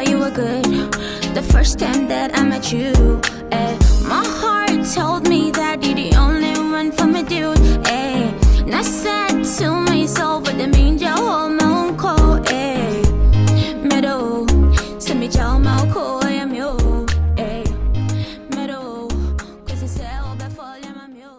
boy, you were good. The first time that I met you, my heart told me that you're the only one for me, dude. And I said to myself, but the mean you hold my own call, Meadow, send me your mouth, call, I am you, Meadow, cause it's all before I'm you.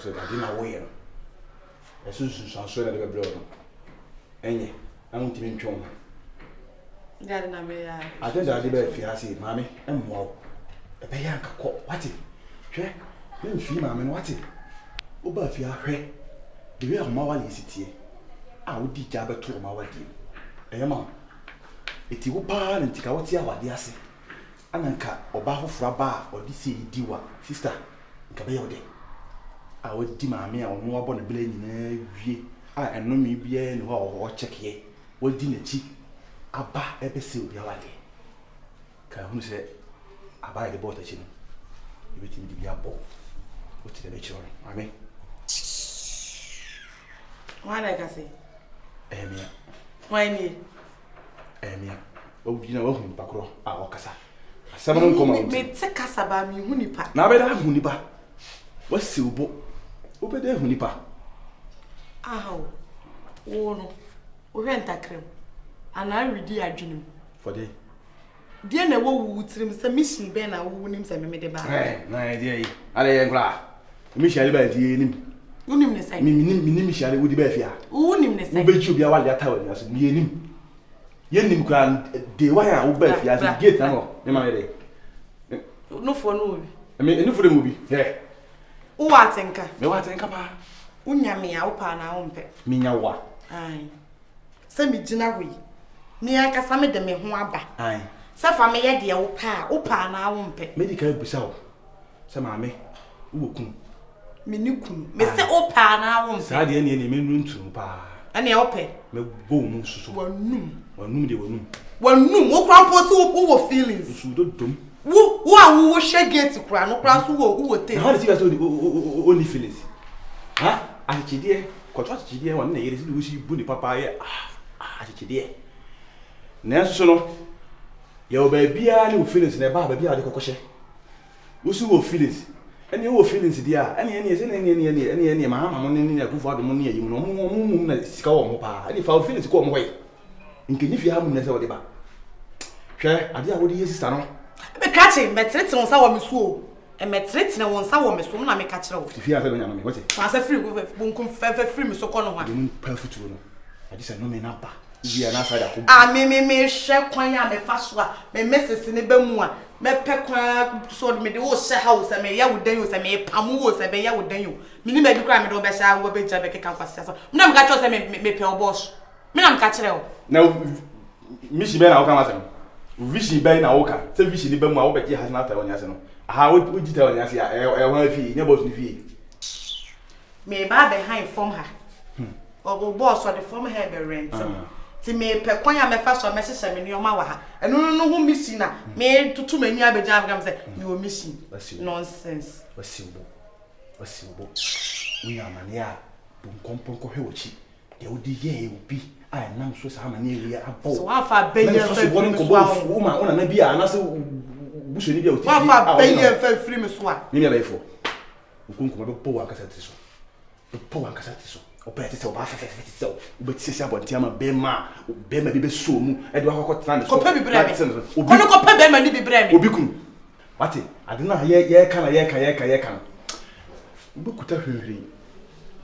So I didn't aware. As soon as I saw that blow. And I won't even show. I think I did if I see mammy and wow. A payanka caught what it? Share? Then fee mammy what it? Uber if you are here. The real Mawali is it here. I would be jabber to Mawali. Eh, ma'am. It will pan and take out here what they are saying. Ananka or Baho Fraba or this Diwa, sister, Cabello day. I would demand me on more bonnet blame in I know me bien or check here. What dinner cheap? I buy episode the other day. Can say, I buy the boat chin. Everything to be a ball. What's the nature? I mean, why like I say? Emia. Why me? Emia. Oh, you know, Bacro, our Casa. Someone come out. Me take Casaba me Hunipa. Now, better have Hunipa. What's Silbo? Over there, Hunipa. Ah, oh no. We went a cream. And I read the dream. For the dear never would trim some mission Ben, I won't him some made about. No, dear. I am glad. Michelle by the name. Unim the same. Michelle would be here. Unim the same. Bet you be a while telling us, Yenim. Yenim grand, the wire will bet as a gate. No for no. I mean, enough for the movie. Yeah. Oh, I think. No, I think about Unyami, I'll pan our own pet. Minawa. Aye. Send me Jinari. Me, I can summon them in Huaba. Aye. Suffer me at the opa, and our own pet. Medical Bissau. Some army. Ukum. Minukun. Mr. Opa, and our own. Sadi any room to pa. And the ope. Me boom, one noon. One noon, they were noon. One noon, what crampos who feelings. Who are share get to cry, no cross who will take. How did you guys only feelings? Huh? I dear, contract dear, one day is Lucy Bunny Papa. Ah, dear. Nelson, your baby are new feelings in a bar, baby, are the cocoshe. Who feelings? Any old feelings, dear, any mamma, money, a good for the money, you know, moon, scour, papa, any foul feelings come away. In can if you have necessarily back. Share, I dear, what do you say? Me catching, me treat on sawa me so. E me treat na won sawa me so na me catch raw. If you have no me, what it? Fancy free we bunkum free me so kono ho. You perfect no. I just no me na ba. We are na side akọ. Ah me hwe kwan ya me fa so a. Me message ne ba mu a. Me pe kwan so me de wo hye house me ya wodan yo se me pamu wo se be ya wodan yo. Me ni me bi kra me do be hye wo be ja be keka kwase so. Me na me catch say me pe oboss. Me na me catch raw. Now me shi be na wo kan asem. Vision by na woka se vision be mu a wo be je has na ta won yase no aha wo digital won yase e wan fi ne boss ni fi me ba behind form her o boss so the form her be rent ti me pe kwan ya me fa so me hye me ni o ma wa ha eno no ho misi na me tutu mani abeja am say me o misi nonsense wasibo unya mane a bun kompon hwe ochi de odi ye obi I am so many we are about. So I fa be here for free me so. Woman, ona na bia na se buso ni bia oti. I fa be here for free me so. Ni me be fo. Nkunku be po ankasa ti so. Be po ankasa ti so. Opa ti se oba fa ti so. Oba ti se abonti ama be ma bi be so mu. E do akoko tran de so. Ko pe bi bre me. Ono ko pe be ma ni bi bre me. Obi kun. Wati, ade na ye kan. Obi kuta hwehwe.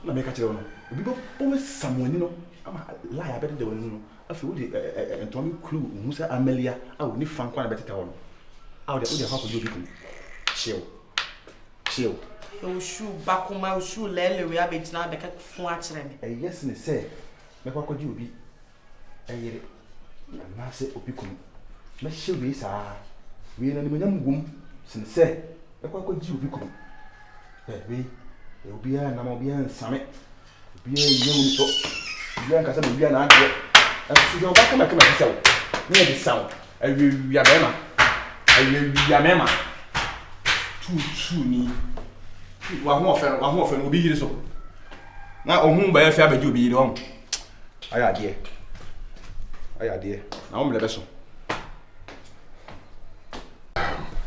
Na me ka kire no. Obi be po samuani no. ama lie abɛde de wɔn no afi wo de ntɔn clue hu sɛ Amelia a wo ni fan kwa na bɛteta hɔ no a wo de fa kɔ obi kun chill o shoe bakoma o shoe lele we abegyina bɛka fun akyerɛ me yes ne sɛ mɛkɔ akɔgye obi ɛyere na sɛ obi kun mɛhyɛ wei saa wei na nimonyam gum sin sɛ mɛkɔ akɔgye obi kun wei obi a na obi a nsame obi a yɛmu so obi a nkasa obi a na adɛ ɛso yɛ ɔba kama kama sɛ wo ne yɛ de sound awia mɛma tu ni wa ho ofe no obi yiri so na ohun ba ya fi abeji obi yiri hom aya de na o mle be so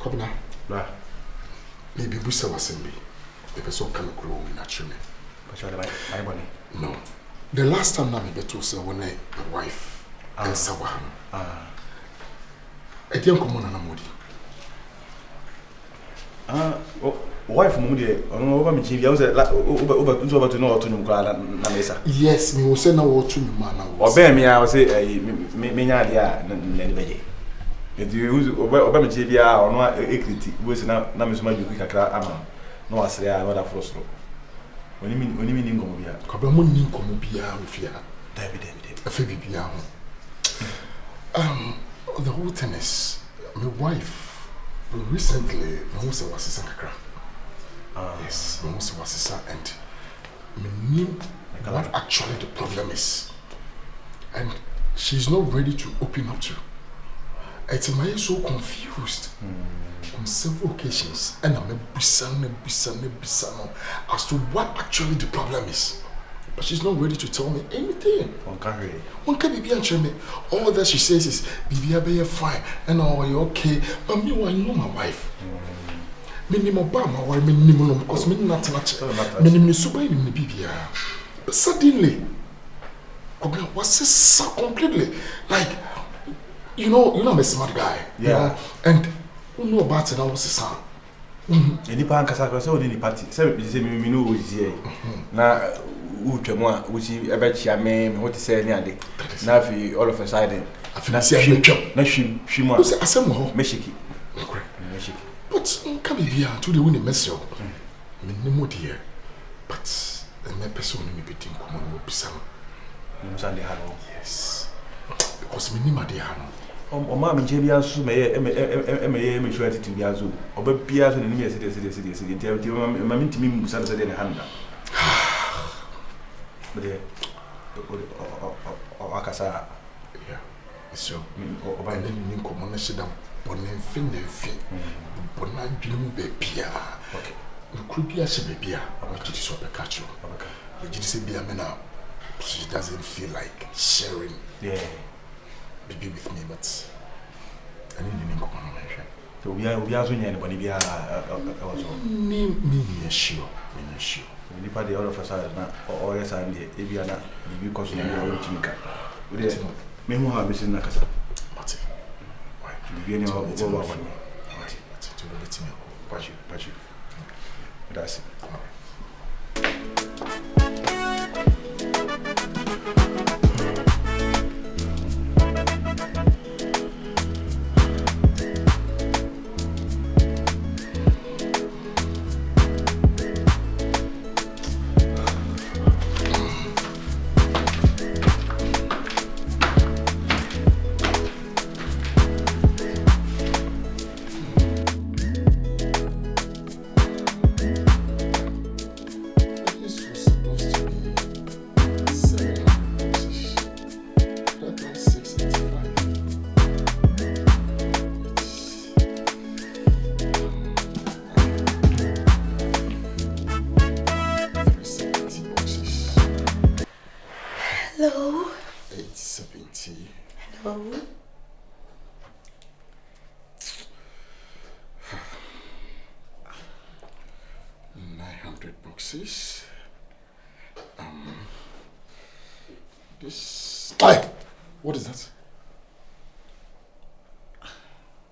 Kobna la maybe busa wasembi the person can grow in a tree but you are my body no the last time na me beto say when my wife and sawan e dey come on na modi wife mum de ono oba me chibia wo se oba nso oba to no oto nyum kwa na mesa yes me wo say na wo to nyum na wo oba me a wo se me nya de a na ni beje edi oba me chibia ono ekriti wo se na me so ma juku kakra ama no wasre a no da frostro oni mi ni ngomo bia ko ba mo ni ngomo bia wo fia David afa bibia ho the whole thing is my wife recently I was a kakra. Yes, I was a and what actually the problem is, and she's not ready to open up to. It's my so confused on several occasions, and I'm bisa as to what actually the problem is. But she's not ready to tell me anything. One can be me. All that she says is, "Baby, you're fine, and oh, you're okay." But me, I know my wife. Minimum bar, my wife, minimum because me not much. Minimum super in the baby. But suddenly, what's this completely like? You know, I'm a smart guy. Yeah. You know, and you know about it. I was a son. Any pan kasa so any party. Say me know who is here. Na utwemu a wuchi ebechia me what say ni ade na fi all of a sudden na say twem na hwim a wo say asem ho meshiki but nka bibia to the win message me nimo dear but the person me be think come on bisa no sande haro yes because me nima de ha no o ma me je bia so me sure attitude bia so oba bia so ne nimi serious nti ma me ntimi musa no say de ne handa but akasa yeah so oba ne ni nkomo na shida bonenfin bona dwimu be bia okay nkru bia se be bia abakiti so be catch you okay you say bia me now she doesn't feel like sharing be with me but I need ni nkomo na mention so we are so nyane boni bia also me sure nipa de all of us na o yes and e bia na bi because na o tinka we dey me hu ha be sin na kasa mate why bi ni o mate to let me pachu that's it Hello. 870. Hello. $900. This. Hey! What is that?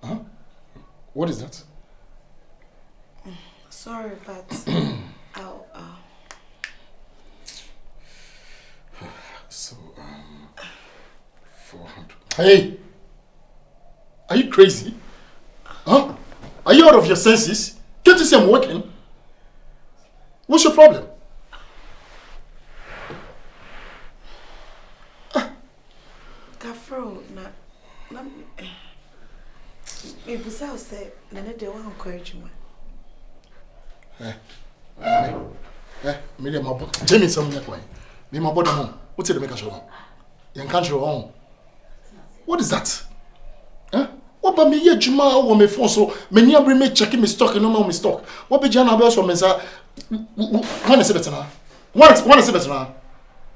Huh? What is that? Sorry, but So, 400. Hey! Are you crazy? Huh? Are you out of your senses? Can't you see I'm working? What's your problem? Kafro, na me busa say na ne de wa encourage me. Me dey my boy. Tell me something like why. Me my boy home. What say the make a show? You can't show home. What is that? Huh? What about me here juma on my phone so me near bring me checking me stock and no more me stock. What be jana about so me say one is better now. One is better now.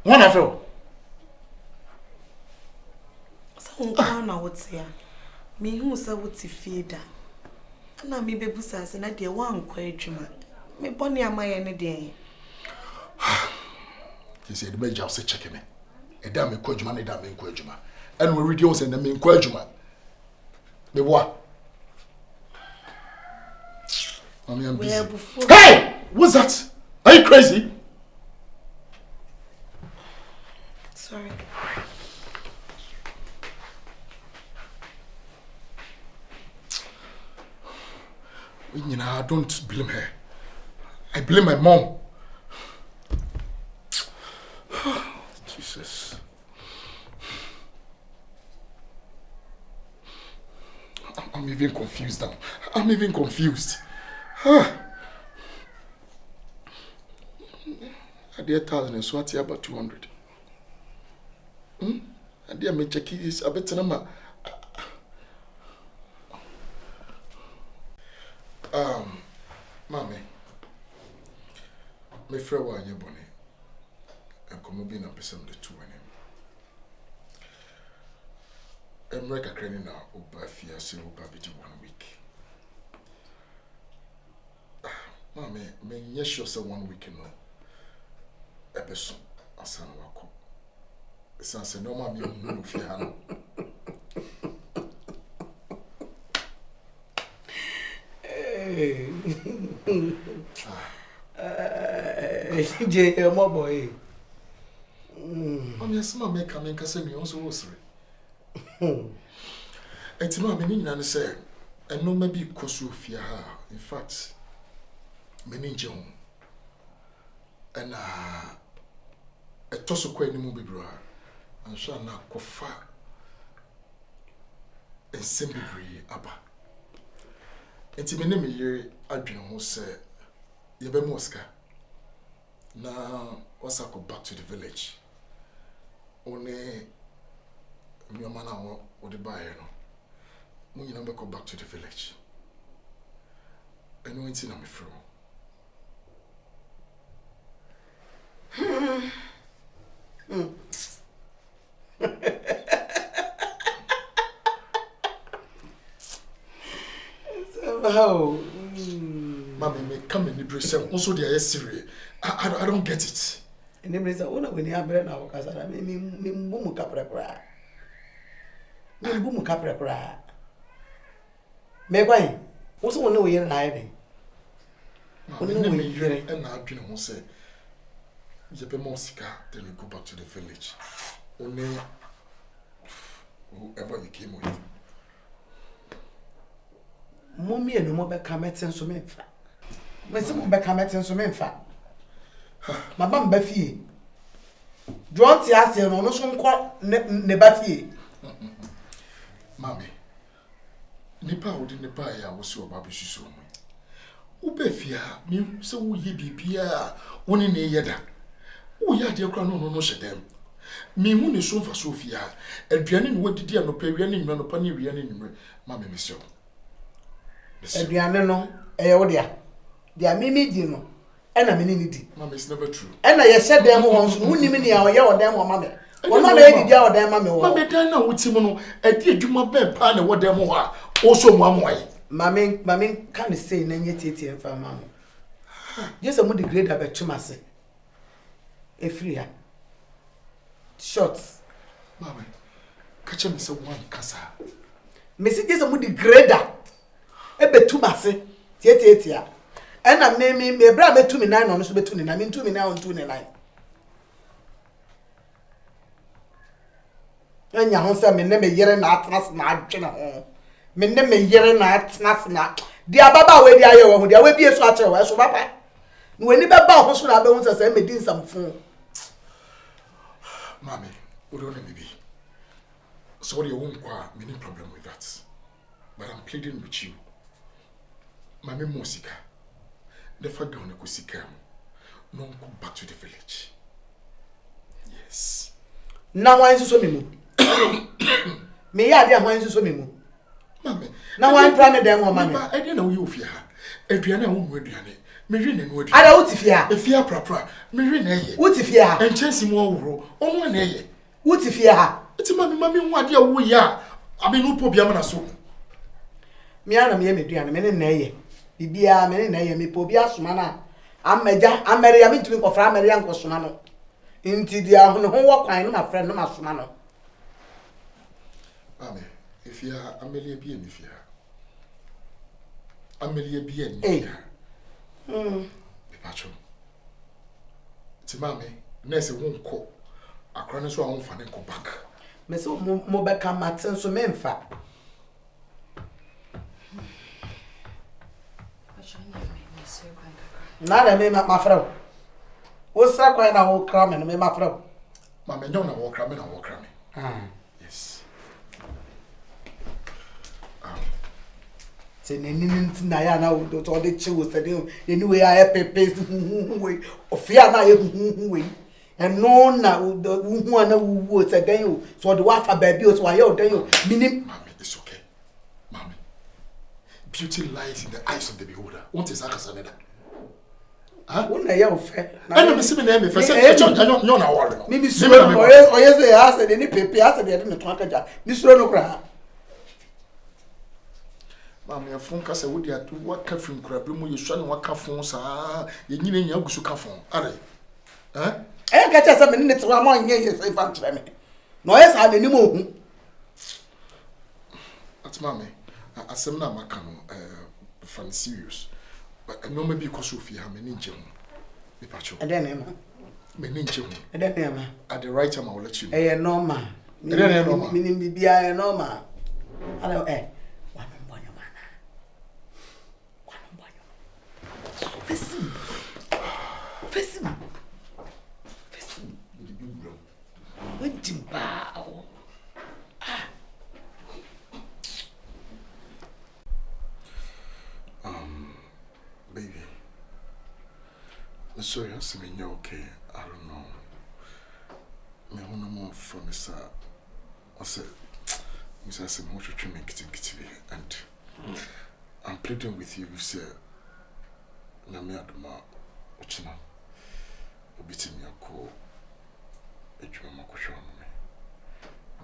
One I feel. Nkwana wote ya me hu sa wote fieda ana me bebusa se na de wa nkwa adwuma me bone amaye ne de he said me jaw say check me e da me kwa adwuma na da me nkwa adwuma and we read you say na me nkwa adwuma me boa I'm busy. Hey, what's that? Are you crazy? Sorry. You know, I don't blame her. I blame my mom. Jesus. I'm even confused now. I'm even confused. I did 1,000 and Swati about 200. I did me check this a bit number. Mommy, my friend was your bonnet, and come be na person the two and I'm like a crane now, over fear, so over 1 week. Mommy, me yes, sure, so 1 week, no. A person, a son wako. Sans no mammy, no fear. Jay, my boy. Yes, my make coming because me also was. It's no meaning, and say, and no maybe cause you fear her. In fact, many John and a toss of quite any movie Bruwaa and shall not go far and simply abba. It's my name here. I don't know say you be Moscow. Now, once I go back to the village, only your man or the buyer, no. When you never go back to the village, I know it's in my through. How? Mommy, may come in the Brussels. Also, they are serious. I don't get it. And then there's a one when you have bread now, because I mean, boom capra. Boom capra. May why? Also, one way in hiding. And I've been on say, you be more sick, then you go back to the village. Only whoever you came with. Mummy and no back come at some fa. When some back come at some fa. My bum Buffy. Draw the ass and no some call Nebafi. Mammy, Nipa wouldn't buy I was your baby so. Ubefia, me so ye be Pia, one in a yada. Oh, yeah, dear Crown, no, shut them. Me who is so for Sophia, and Pianin what did you no pay running on a penny running, Mammy, Monsieur. Adriano, Eodia. They are mimi dino, and a minute. Mammy, it's never true. And I said them once, who mini our yaw them or mammy. One lady yaw them, mammy. Mammy, Dana would Simono, and did you my bed pan and what them are also one way. Mammy can't say any titty and for mammy. Just a moody grade about Chumase. A freer. Shots. Mammy, catch him so one casa. Missy is a moody grader. Ebe tu mase tietia ena me bra me tu me nan no so betu ni na me tu me nan on tu ni nan Enya ho se me ne me yere na atena na adwene ho. Me ne me yere na atena na. Dia baba we dia ye wo dia we bie so a kire wo so papa. No ani baba ho so na be hu se me di nsamfo. Mommy, we don't need me. Sorry, I won't go. Any problem with that. But I'm pleading with you. Mommy Mosika. The fact that I see no go back to the village. Yes. Now why is so me mu? Me ya dia why is so me mu? Mommy. Now why plan dem wo mommy? I didn't know you fear. Aduane wo mu aduane. Me hwe na no aduane. Ada wuti fia. E fia prapra. Me hwe na ye. Wuti fia ha. Enchensi mu awuro. Ono na ye. Wuti fia ha. Iti mommy hu ade awo ya. Abi no po bia na so. Me ana me aduane me ne na ye. Bibia me ne na ye me po bia soma na. Ameja Ameria me ntumi kofra Ameria nkosoma no. Inti dia ho wo kwan no ma friend no ma soma no. Mommy, if you are Amelia be any fear. Amelia be any fear. Pacho. Ti mommy, nurse won't call. Akra so won fa ne ko back. Me so mo be ka maten so me mfa. Nada me ma fra. Wo sra kwan na wo kra me no me ma fra. Mommy, no na wo kra me na wo kra me. Yes. Se nti na ya na wo to de chi wo se de anyway I pepe we ofia na ye we eno na hu ana wo se den o so de wa fa ba bi o so wa ye o den o minim. Mommy, it's okay. Mommy, beauty lies in the eyes of the beholder. What is akasaneda? Wo na ye o fe na me se me na me fe se no na worry no. Mi suro o ye se ya se de ni pepe ya se de me to akaja mi suro no kra. Mama ya fon kasa wodi atu waka fim kura bi mu yesua ne waka fon saa ye nyine nya gusu ka fon are ka cha se me ne te wa mo nye ye se fa kire me no ye sa de ni mo hu at mama asem na maka no fan serious but no maybe because of you ha me nje hu me pacho e den ma me nje hu e den ma at the right time I will let you know e normal e den normal minim bibia e normal ala Fesi. Baby. Sorry, I'm saying you're okay. I don't know. Me want no more from Mr. I said, Mr. Sam, what you make it and I'm pleading with you, sir. Na me aduma ochina obitimi akọ edwuma makohwe me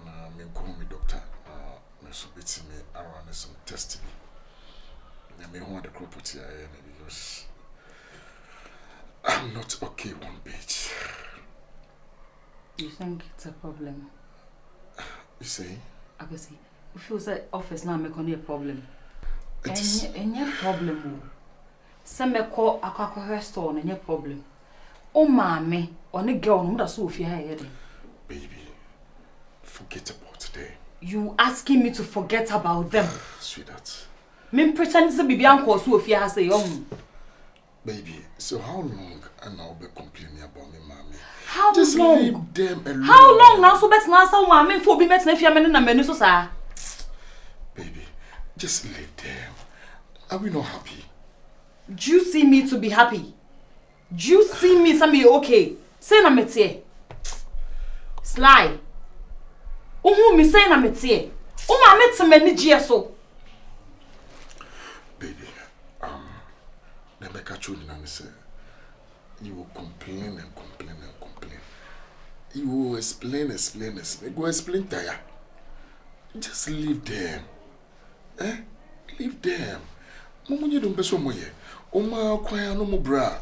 na me nko me doctor na so bitimi around some test me na me ho the property because I'm not okay one bit. You think it's a problem? You say? I can see. If you say office now make only a problem. Any problem. Some me call a store and any problem. Oh, mammy, on a girl, no, that's so if you had. Baby, forget about today. You asking me to forget about them? Sweetheart. Me pretend to be uncle, so if you have a young. Baby, so how long and I'll be complaining about me, mommy? How just long? Leave them alone. How long now? So better now, so mommy, for be better if you're men and men, so sir. Baby, just leave them. Are we not happy? Do you see me to be happy? Do you see me to be okay? Say na metie. Sly. Who me say na metie? Ma met some many so. Baby, never catch you and say you will complain and complain and complain. You will explain. Go explain tire. Just leave them. Leave them. Mama, you don't be so moye. Oma kwaya no mo bra.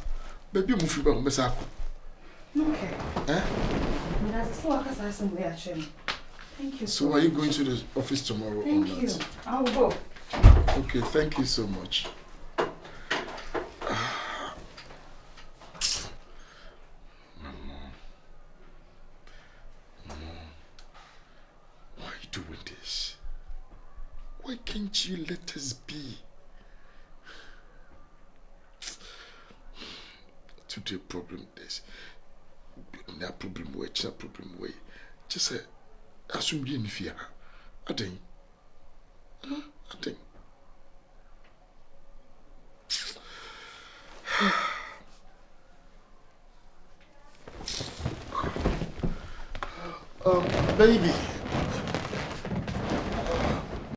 Baby mu fi ba mo besa ko. Okay. Me that's so I can some way actually. Thank you. So are you going to the office tomorrow? Thank you. I will go. Okay, thank you so much. this? Why can't you let us be? Today problem is no problem way, no problem way. Just say assume you in fear. I think. Baby.